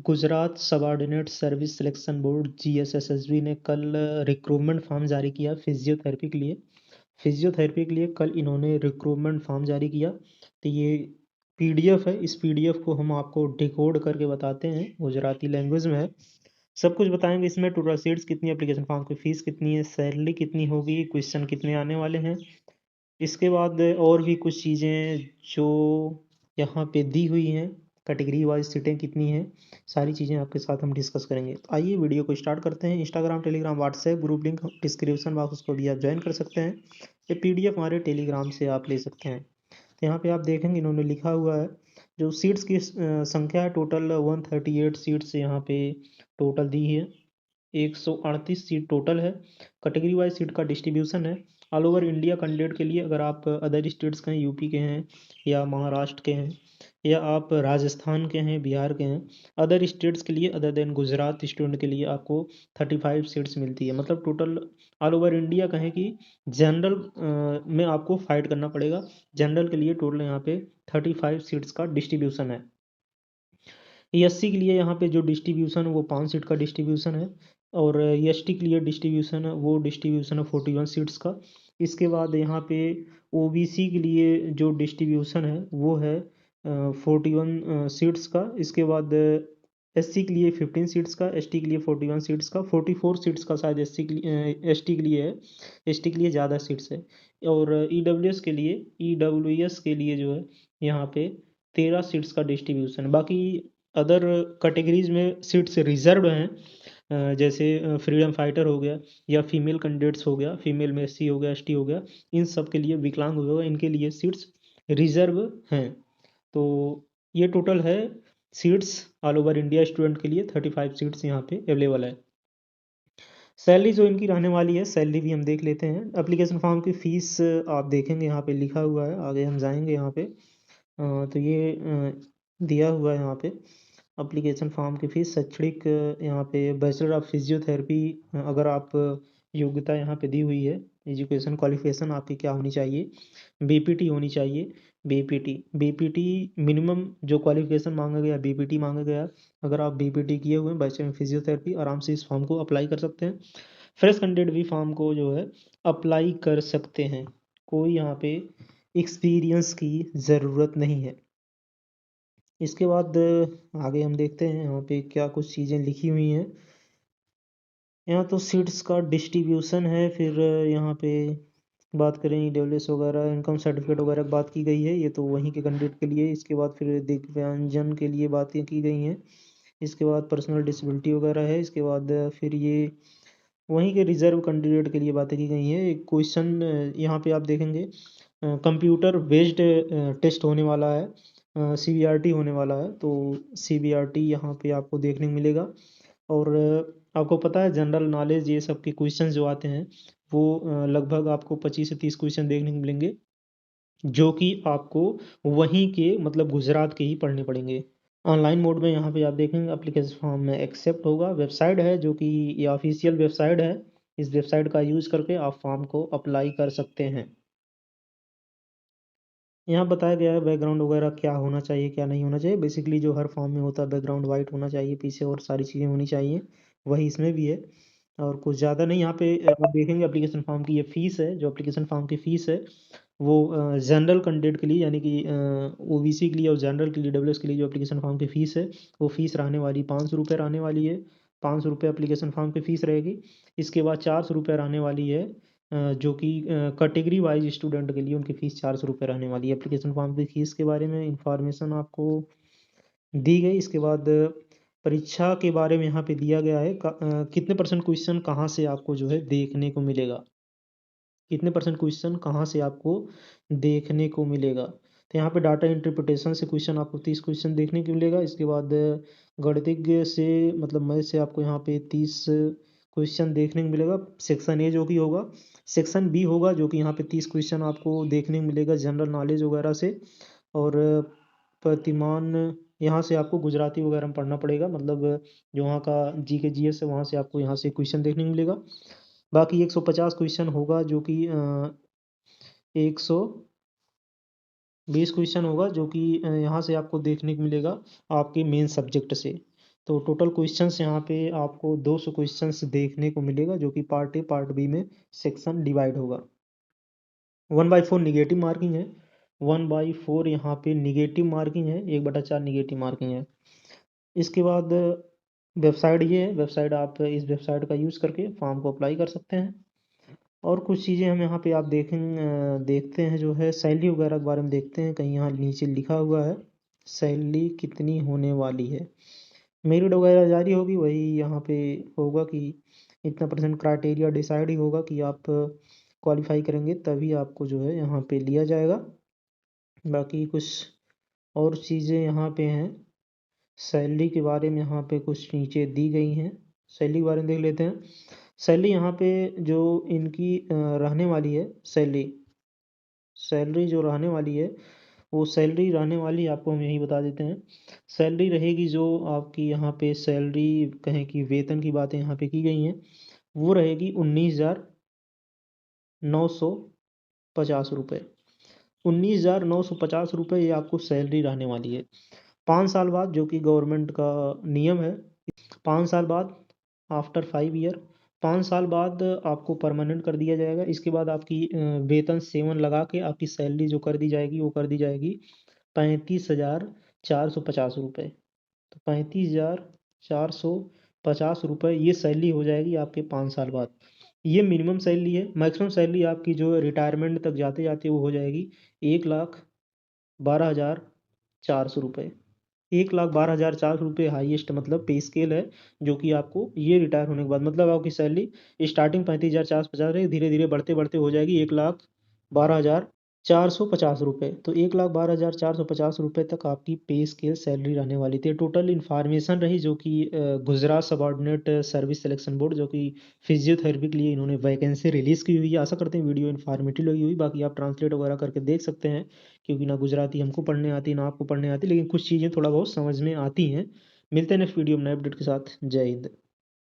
Gujarat subordinate service selection board GSSSB ने कल recruitment form जारी किया फिजियोथेरेपी के लिए। फिजियोथेरेपी के लिए कल इन्होंने रिक्रूटमेंट फॉर्म जारी किया। तो ये PDF है, इस PDF को हम आपको डिकोड करके बताते हैं, गुजराती लैंग्वेज में है। सब कुछ बताएंगे इसमें। टोटल सीट्स कितनी, एप्लीकेशन फॉर्म की फ़ीस कितनी है, सैलरी कितनी होगी, क्वेश्चन कितने आने वाले हैं। इसके बाद और भी कुछ चीज़ें जो यहाँ पे दी हुई हैं, कैटेगरी वाइज सीटें कितनी हैं, सारी चीज़ें आपके साथ हम डिस्कस करेंगे। तो आइए वीडियो को स्टार्ट करते हैं। Instagram, Telegram, WhatsApp group link description box को भी आप ज्वाइन कर सकते हैं। ये PDF हमारे टेलीग्राम से आप ले सकते हैं। तो यहाँ पे आप देखेंगे इन्होंने लिखा हुआ है जो सीट्स की संख्या है, टोटल 138 सीट्स यहाँ पे टोटल दी है। 138 सीट टोटल है। कैटेगरी वाइज सीट का डिस्ट्रीब्यूशन है। ऑल ओवर इंडिया कैंडिडेट के लिए, अगर आप अदर स्टेट्स के हैं, यूपी के हैं या महाराष्ट्र के हैं या आप राजस्थान के हैं, बिहार के हैं, अदर स्टेट्स के लिए अदर देन गुजरात स्टूडेंट के लिए आपको 35 सीट्स मिलती है। मतलब टोटल ऑल ओवर इंडिया कहें कि जनरल में आपको फाइट करना पड़ेगा। जनरल के लिए टोटल यहाँ पे 35 सीट्स का डिस्ट्रीब्यूशन है। SC के लिए यहाँ पे जो डिस्ट्रीब्यूशन है वो 5 सीट का डिस्ट्रीब्यूशन है। और ST के लिए डिस्ट्रीब्यूशन है, वो डिस्ट्रीब्यूशन है 41 सीट्स का। इसके बाद यहाँ पे OBC के लिए जो डिस्ट्रीब्यूशन है वो है 41 सीट्स का। इसके बाद SC के लिए 15 सीट्स का, ST के लिए 41 सीट्स का, 44 सीट्स का शायद ST के लिए है। ST के लिए ज़्यादा सीट्स है। और EWS के लिए जो है यहाँ पे 13 सीट्स का डिस्ट्रीब्यूशन है। बाकी अदर कैटेगरीज में सीट्स रिजर्व हैं, जैसे फ्रीडम फाइटर हो गया या फीमेल कैंडिडेट्स हो गया, फीमेल में SC हो गया, ST हो गया, इन सब के लिए, विकलांग हो गया, इनके लिए सीट्स रिजर्व हैं। तो ये टोटल है seats all over India student के लिए। 35 सीट्स यहाँ पे अवेलेबल है। सैलरी जो इनकी रहने वाली है, सैलरी भी हम देख लेते हैं। एप्लीकेशन फॉर्म की फ़ीस आप देखेंगे यहाँ पे लिखा हुआ है, आगे हम जाएंगे यहाँ पे। तो ये दिया हुआ है यहाँ पे एप्लीकेशन फॉर्म की फ़ीस। शैक्षणिक यहाँ पे बैचलर ऑफ फिजियोथेरेपी, अगर आप योग्यता यहाँ पे दी हुई है, एजुकेशन क्वालिफिकेशन आपकी क्या होनी चाहिए, BPT होनी चाहिए। BPT मिनिमम जो क्वालिफिकेशन मांगा गया, BPT मांगा गया। अगर आप BPT किए हुए हैं, बैचलर इन फिजियोथेरेपी, आराम से इस फॉर्म को अप्लाई कर सकते हैं। फ्रेश कैंडिडेट भी फॉर्म को जो है अप्लाई कर सकते हैं। कोई यहाँ पे एक्सपीरियंस की ज़रूरत नहीं है। इसके बाद आगे हम देखते हैं यहाँ पे क्या कुछ चीज़ें लिखी हुई हैं। यहाँ तो सीट्स का डिस्ट्रीब्यूशन है। फिर यहाँ पे बात करें EWS वगैरह, इनकम सर्टिफिकेट वगैरह की बात की गई है, ये तो वहीं के कैंडिडेट के लिए। इसके बाद फिर दिव्यांगजन के लिए बातें की गई हैं। इसके बाद पर्सनल डिसेबिलिटी वगैरह है। इसके बाद फिर ये वहीं के रिजर्व कैंडिडेट के लिए बातें की गई हैं। एक क्वेश्चन यहाँ पे आप देखेंगे, कंप्यूटर बेस्ड टेस्ट होने वाला है, CBRT होने वाला है। तो CBRT यहाँ पे आपको देखने को मिलेगा। और आपको पता है जनरल नॉलेज ये सब के क्वेश्चन जो आते हैं वो लगभग आपको 25 से 30 क्वेश्चन देखने को मिलेंगे, जो कि आपको वहीं के मतलब गुजरात के ही पढ़ने पड़ेंगे। ऑनलाइन मोड में यहाँ पे आप देखेंगे एप्लीकेशन फॉर्म में एक्सेप्ट होगा। वेबसाइट है जो कि ये ऑफिशियल वेबसाइट है। इस वेबसाइट का यूज़ करके आप फॉर्म को अप्लाई कर सकते हैं। यहाँ बताया गया है बैकग्राउंड वगैरह क्या होना चाहिए, क्या नहीं होना चाहिए। बेसिकली जो हर फॉर्म में होता है, बैकग्राउंड वाइट होना चाहिए पीछे, और सारी चीज़ें होनी चाहिए, वही इसमें भी है। और कुछ ज़्यादा नहीं। यहाँ पे आप देखेंगे एप्लीकेशन फॉर्म की ये फ़ीस है, जो एप्लीकेशन फॉर्म की फ़ीस है वो जनरल कैंडिडेट के लिए, यानी कि OBC के लिए और जनरल के लिए, EWS के लिए जो एप्लीकेशन फॉर्म की फ़ीस है वो फ़ीस रहने वाली 500 रुपये रहने वाली है। 500 रुपये एप्लीकेशन फॉर्म की फ़ीस रहेगी। इसके बाद 400 रुपये रहने वाली है, जो कि कैटेगरी वाइज स्टूडेंट के लिए उनकी फ़ीस 400 रुपये रहने वाली है। एप्लीकेशन फॉर्म की फ़ीस के बारे में इंफॉर्मेशन आपको दी गई। इसके बाद परीक्षा के बारे में यहाँ पे दिया गया है, कितने % क्वेश्चन कहाँ से आपको जो है देखने को मिलेगा, कितने % क्वेश्चन कहाँ से आपको देखने को मिलेगा। तो यहाँ पे डाटा इंटरप्रिटेशन से क्वेश्चन आपको 30 क्वेश्चन देखने को मिलेगा। इसके बाद गणितज्ञ से मतलब मैथ से आपको यहाँ पे 30 क्वेश्चन देखने को मिलेगा। सेक्शन A जो कि होगा, सेक्शन B होगा जो कि यहाँ पे 30 क्वेश्चन आपको देखने को मिलेगा जनरल नॉलेज वगैरह से। और प्रतिमान यहाँ से आपको गुजराती वगैरह में पढ़ना पड़ेगा, मतलब जो वहाँ का GK GS है वहाँ से आपको यहाँ से क्वेश्चन देखने को मिलेगा। बाकी 150 क्वेश्चन होगा जो कि 120 क्वेश्चन होगा जो कि यहाँ से आपको देखने को मिलेगा आपके मेन सब्जेक्ट से। तो टोटल क्वेश्चंस यहाँ पे आपको 200 क्वेश्चंस देखने को मिलेगा, जो कि पार्ट ए पार्ट बी में सेक्शन डिवाइड होगा। 1/4 निगेटिव मार्किंग है, 1/4 यहाँ पे निगेटिव मार्किंग है, 1/4 निगेटिव मार्किंग है। इसके बाद वेबसाइट ये है, वेबसाइट आप इस वेबसाइट का यूज़ करके फॉर्म को अप्लाई कर सकते हैं। और कुछ चीज़ें हम यहाँ पे आप देखते हैं जो है सैलरी वगैरह के बारे में देखते हैं। कहीं यहाँ नीचे लिखा हुआ है सैलरी कितनी होने वाली है, मेरिट वगैरह जारी होगी, वही यहाँ पे होगा कि इतना परसेंट क्राइटेरिया डिसाइड ही होगा कि आप क्वालिफाई करेंगे तभी आपको जो है यहाँ पे लिया जाएगा। बाकी कुछ और चीज़ें यहाँ पे हैं, सैलरी के बारे में यहाँ पे कुछ नीचे दी गई हैं, सैलरी के बारे में देख लेते हैं। सैलरी यहाँ पे जो इनकी रहने वाली है, सैलरी जो रहने वाली है, वो सैलरी रहने वाली आपको हम यही बता देते हैं। सैलरी रहेगी जो आपकी यहाँ पे सैलरी कहें कि वेतन की बातें यहाँ पे की गई हैं, वो रहेगी 19,950 रुपये। 19,950 रुपये ये आपको सैलरी रहने वाली है। 5 साल बाद, जो कि गवर्नमेंट का नियम है, 5 साल बाद आफ्टर 5 ईयर, 5 साल बाद आपको परमानेंट कर दिया जाएगा। इसके बाद आपकी वेतन सेवन लगा के आपकी सैलरी जो कर दी जाएगी वो कर दी जाएगी 35,450 रुपये। तो 35,450 रुपये ये सैलरी हो जाएगी आपके 5 साल बाद। ये मिनिमम सैलरी है। मैक्सिमम सैलरी आपकी जो रिटायरमेंट तक जाते जाते वो हो जाएगी 1,12,400 रुपये। 1,12,400 रुपये हाईएस्ट मतलब पे स्केल है, जो कि आपको ये रिटायर होने के बाद, मतलब आपकी सैलरी स्टार्टिंग 35,450 रही, धीरे धीरे बढ़ते बढ़ते हो जाएगी 1,12,450 रुपये। तो 1,12,450 रुपये तक आपकी पे स्केल सैलरी रहने वाली थी। टोटल इन्फॉर्मेशन रही जो कि Gujarat subordinate service selection board, जो कि फिजियोथेरेपी के लिए इन्होंने वैकेंसी रिलीज़ की हुई है। आशा करते हैं वीडियो इन्फॉर्मेटिव लगी हुई। बाकी आप ट्रांसलेट वगैरह करके देख सकते हैं, क्योंकि ना गुजराती हमको पढ़ने आती ना आपको पढ़ने आती, लेकिन कुछ चीज़ें थोड़ा बहुत समझ में आती हैं। मिलते हैं नेक्स्ट वीडियो में नए अपडेट के साथ। जय हिंद।